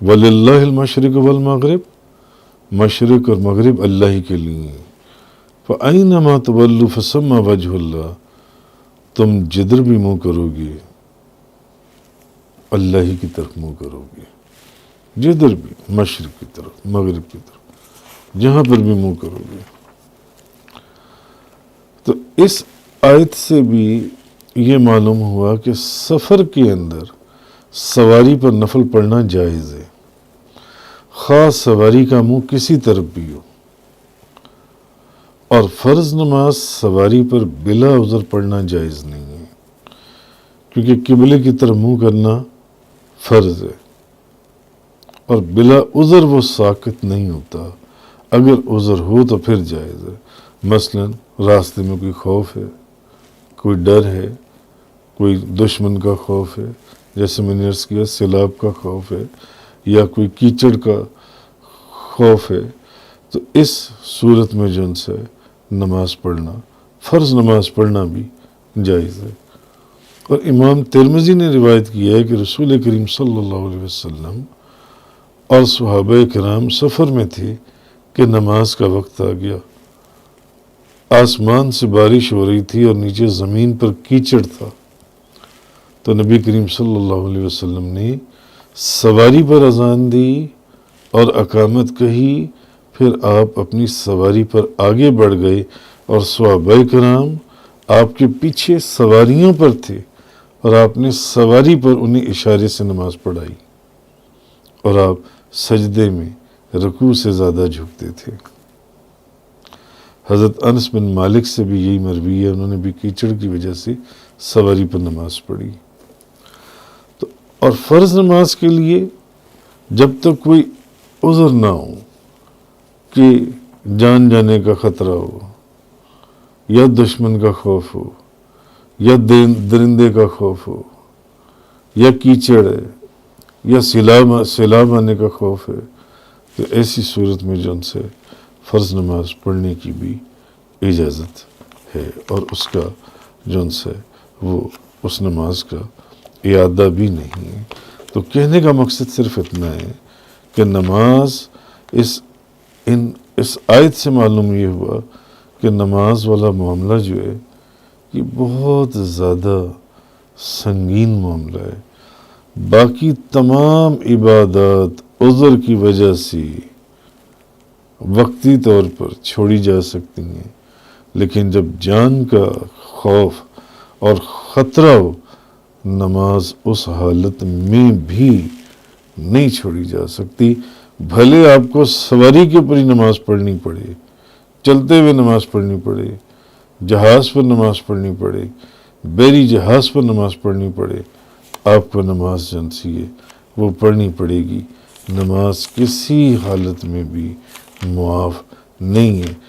وَلِلَّهِ الْمَشْرِقُ وَالْمَغْرِبُ، مشرق اور مغرب اللہ ہی کے لیے ہیں۔ فَأَيْنَمَا تُوَلُّوا فَثَمَّ وَجْهُ اللَّهِ، تم جدھر بھی منہ کرو گے اللہ ہی کی طرف منہ کرو گے، جدھر بھی، مشرق کی طرف، مغرب کی طرف، جہاں پر بھی منہ کرو گے۔ تو اس آیت سے بھی یہ معلوم ہوا کہ سفر کے اندر سواری پر نفل پڑھنا جائز ہے، خاص سواری کا منہ کسی طرف بھی ہو، اور فرض نماز سواری پر بلا عذر پڑھنا جائز نہیں ہے، کیونکہ قبلے کی طرف منہ کرنا فرض ہے، اور بلا عذر وہ ساقط نہیں ہوتا، اگر عذر ہو تو پھر جائز ہے۔ مثلا راستے میں کوئی خوف ہے، کوئی ڈر ہے، کوئی دشمن کا خوف ہے، جیسے میں نے عرض کیا سیلاب کا خوف ہے، یا کوئی کیچڑ کا خوف ہے، تو اس صورت میں جو ان سے نماز پڑھنا، فرض نماز پڑھنا بھی جائز ہے۔ اور امام ترمذی نے روایت کیا ہے کہ رسول کریم صلی اللہ علیہ وسلم اور صحابہ کرام سفر میں تھے کہ نماز کا وقت آ گیا، آسمان سے بارش ہو رہی تھی اور نیچے زمین پر کیچڑ تھا، تو نبی کریم صلی اللہ علیہ وسلم نے سواری پر اذان دی اور اقامت کہی، پھر آپ اپنی سواری پر آگے بڑھ گئے اور صحابہ کرام آپ کے پیچھے سواریوں پر تھے، اور آپ نے سواری پر انہیں اشارے سے نماز پڑھائی، اور آپ سجدے میں رکوع سے زیادہ جھکتے تھے۔ حضرت انس بن مالک سے بھی یہی مروی ہے، انہوں نے بھی کیچڑ کی وجہ سے سواری پر نماز پڑھی۔ تو اور فرض نماز کے لیے جب تک کوئی عذر نہ ہو کہ جان جانے کا خطرہ ہو، یا دشمن کا خوف ہو، یا درندے کا خوف ہو، یا کیچڑ ہے، یا سیلاب آنے کا خوف ہے، تو ایسی صورت میں جو ان سے فرض نماز پڑھنے کی بھی اجازت ہے، اور اس کا جو ان سے وہ اس نماز کا اعادہ بھی نہیں ہے۔ تو کہنے کا مقصد صرف اتنا ہے کہ نماز اس آیت سے معلوم یہ ہوا کہ نماز والا معاملہ جو ہے یہ بہت زیادہ سنگین معاملہ ہے۔ باقی تمام عبادات عذر کی وجہ سے وقتی طور پر چھوڑی جا سکتی ہیں، لیکن جب جان کا خوف اور خطرہ ہو، نماز اس حالت میں بھی نہیں چھوڑی جا سکتی، بھلے آپ کو سواری کے اوپر ہی نماز پڑھنی پڑے، چلتے ہوئے نماز پڑھنی پڑے، جہاز پر نماز پڑھنی پڑے، بحری جہاز پر نماز پڑھنی پڑے، آپ کو نماز جنسی ہے وہ پڑھنی پڑے گی۔ نماز کسی حالت میں بھی معاف نہیں ہے۔